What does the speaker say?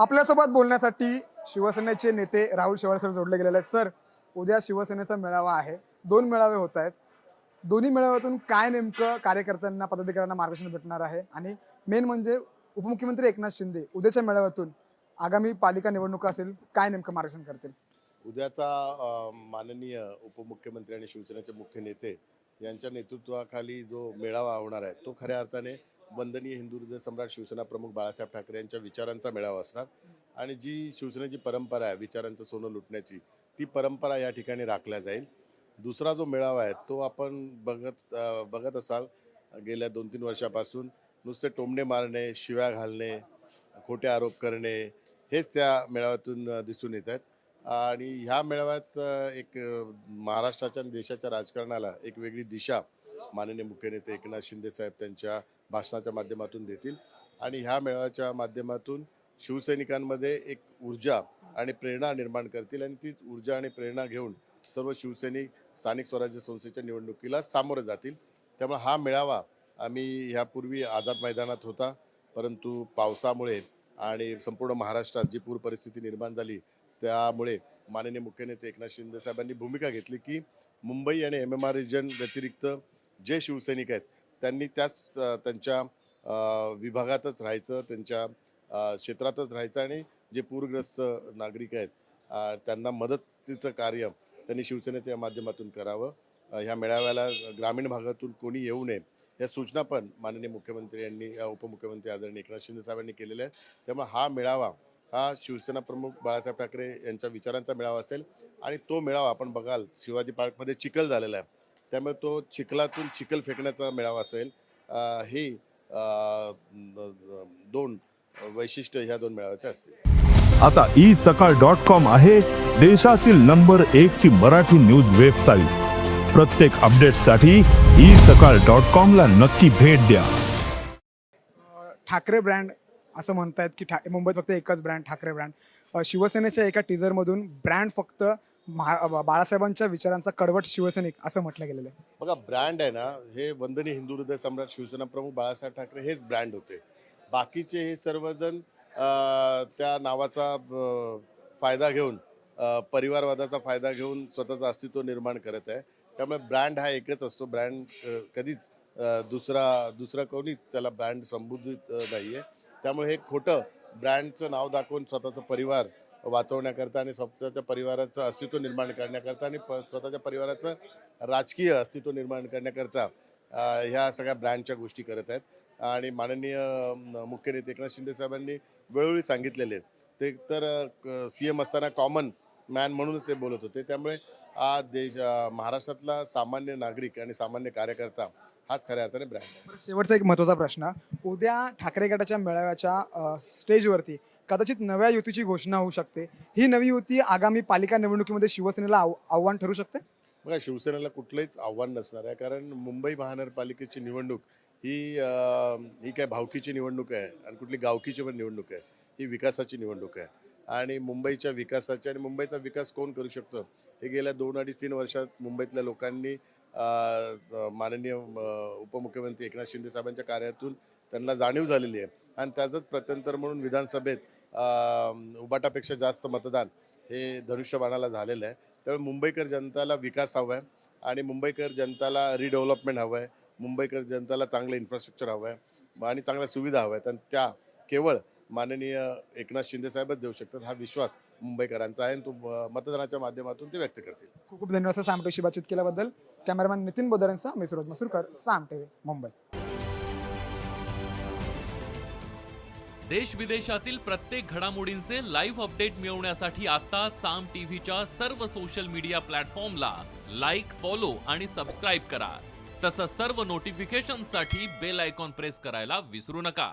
आपल्यासोबत बोलण्यासाठी शिवसेनेचे नेते राहुल शेवाळे सर जोडले गेलेले आहेत. सर, उद्या शिवसेनेचा मेळावा आहे, 2 मेळावे होत आहेत. दोन्ही मेळाव्यातून काय नेमकं कार्यकर्त्यांना पदाधिकाऱ्यांना मार्गदर्शन भेटणार आहे आणि मेन म्हणजे उपमुख्यमंत्री एकनाथ शिंदे उद्याच्या मेळाव्यातून आगामी पालिका निवडणुका असेल काय नेमकं मार्गदर्शन करतील? उद्याचा माननीय उपमुख्यमंत्री आणि शिवसेनेचे मुख्य नेते यांच्या नेतृत्वाखाली जो मेळावा होणार आहे तो खऱ्या अर्थाने वंदनीय हिंदू हृदय सम्राट शिवसेना प्रमुख बाळासाहेब ठाकरे यांच्या विचारांचा मेळावा असणार. आणि जी शिवसेनेची परंपरा आहे विचारांचं सोनं लुटण्याची, ती परंपरा या ठिकाणी राखल्या जाईल. दुसरा जो मेळावा आहे तो आपण बघत असाल गेल्या 2-3 वर्षापासून नुसते टोमणे मारणे, शिव्या घालणे, खोटे आरोप करणे हेच त्या मेळाव्यातून दिसून येत आहेत. आणि ह्या मेळाव्यात एक महाराष्ट्राच्या आणि देशाच्या राजकारणाला एक वेगळी दिशा माननीय मुख्य नेते एकनाथ शिंदे साहेब त्यांच्या भाषणाच्या माध्यमातून देतील. आणि ह्या मेळाव्याच्या माध्यमातून शिवसैनिकांमध्ये एक ऊर्जा आणि प्रेरणा निर्माण करतील आणि तीच ऊर्जा आणि प्रेरणा घेऊन सर्व शिवसैनिक स्थानिक स्वराज्य संस्थेच्या निवडणुकीला सामोरे जातील. त्यामुळे हा मेळावा आम्ही ह्यापूर्वी आझाद मैदानात होता, परंतु पावसामुळे आणि संपूर्ण महाराष्ट्रात जी पूर परिस्थिती निर्माण झाली त्यामुळे माननीय मुख्य नेते एकनाथ शिंदे साहेबांनी भूमिका घेतली की मुंबई आणि MMR रिजन व्यतिरिक्त जे शिवसैनिक आहेत त्यांनी त्यांच्या विभागातच राहायचं, त्यांच्या क्षेत्रातच राहायचं आणि जे पूरग्रस्त नागरिक आहेत त्यांना मदतीचं कार्य त्यांनी शिवसेनेच्या माध्यमातून करावं. ह्या मेळाव्याला ग्रामीण भागातून कोणी येऊ नये या सूचना पण माननीय मुख्यमंत्री यांनी उपमुख्यमंत्री आदरणीय एकनाथ शिंदे साहेबांनी केलेल्या आहेत. त्यामुळे हा मेळावा हा शिवसेना प्रमुख बाळासाहेब ठाकरे यांच्या विचारांचा मेळावा असेल. आणि तो मेळावा आपण बघाल शिवाजी पार्कमध्ये चिखल झालेला आहे, त्यामुळे तो चिखलातून चिखल फेकण्याचा मेळावा असेल. हे 2 वैशिष्ट्य ह्या 2 मेळाव्याचे असतील. आता isakal.com आहे देशातील नंबर 1 ची मराठी न्यूज वेबसाईट. प्रत्येक अपडेटसाठी isakal.com ला नक्की भेट द्या. ठाकरे ब्रँड असं म्हणतायत की मुंबईत फक्त एकच ब्रँड ठाकरे ब्रँड. शिवसेनेच्या एका टीजरमधून ब्रँड फक्त बाळासाहेबांच्या विचारांचा कडवट शिवसैनिक असं म्हटलं गेलेलं आहे. बघा, ब्रँड आहे ना, हे वंदनीय हिंदू हृदय सम्राट शिवसेना प्रमुख बाळासाहेब ठाकरे हेच ब्रँड होते. बाकीचे हे सर्वजण त्या नावाचा फायदा घेऊन परिवारवादाचा फायदा घेऊन स्वतःचं अस्तित्व निर्माण करत आहे. त्यामुळे ब्रँड हा एकच असतो. ब्रँड कधीच दुसरा कोणीच त्याला ब्रँड संबोधित नाही आहे. त्यामुळे हे खोटं ब्रँडचं नाव दाखवून स्वतःचा परिवार वाचवण्याकरता आणि स्वतःच्या परिवाराचं अस्तित्व निर्माण करण्याकरता आणि स्वतःच्या परिवाराचं राजकीय अस्तित्व निर्माण करण्याकरता ह्या सगळ्या ब्रँडच्या गोष्टी करत आहेत. आणि माननीय मुख्य नेते एकनाथ शिंदे साहेबांनी वेळोवेळी सांगितलेले ते तर CM असताना कॉमन मॅन म्हणूनच ते बोलत होते. त्यामुळे हा महाराष्ट्रातला सामान्य नागरिक आणि सामान्य कार्यकर्ता हाच खऱ्या अर्थाने ब्रँड आहे. शेवटचा एक महत्त्वाचा प्रश्न, उद्या ठाकरे गटाच्या मेळाव्याच्या स्टेजवरती कदाचित नव्या युतीची घोषणा होऊ शकते. ही नवी युती आगामी पालिका निवडणुकीमध्ये शिवसेनेला आव्हान ठरू शकते? बघा, शिवसेनेला कुठलंच आव्हान नसणार आहे, कारण मुंबई महानगरपालिकेची निवडणूक ही काय भावकीची निवडणूक आहे आणि कुठली गावकीची पण निवडणूक आहे. ही विकासाची निवडणूक आहे आणि मुंबईच्या विकासाची आणि मुंबईचा विकास कोण करू शकतं हे गेल्या 2-2.5-3 वर्षात मुंबईतल्या लोकांनी माननीय उपमुख्यमंत्री एकनाथ शिंदे साहेबांच्या कार्यातून त्यांना जाणीव झालेली आहे. आणि त्याचंच प्रत्यंतर म्हणून विधानसभेत उबाटापेक्षा जास्त मतदान हे धनुष्यबाणाला झालेलं आहे. त्यामुळे मुंबईकर जनताला विकास हवा आहे आणि मुंबईकर जनताला रिडेव्हलपमेंट हवं आहे. मुंबईकर जनताला चांगलं इन्फ्रास्ट्रक्चर हवं आहे आणि चांगल्या सुविधा हव्या आहेत. आणि त्या केवळ माननीय एकनाथ शिंदे साहेबच देऊ शकतात. हा विश्वास मुंबईकरांचा आहे आणि तो मतदानाच्या माध्यमातून ते व्यक्त करतील. खूप खूप धन्यवाद सर, साम टीव्हीशी बातचीत केल्याबद्दल. कॅमेरामॅन नितीन बोदरेंसह मी सुरज मसूरकर, साम टीव्ही, मुंबई. देश विदेशातील प्रत्येक घडामोडींचे लाईव्ह अपडेट मिळवण्यासाठी आता साम टीव्हीच्या सर्व सोशल मीडिया प्लॅटफॉर्मला लाईक, फॉलो आणि सबस्क्राईब करा. तसंच सर्व नोटिफिकेशनसाठी बेल आयकॉन प्रेस करायला विसरू नका.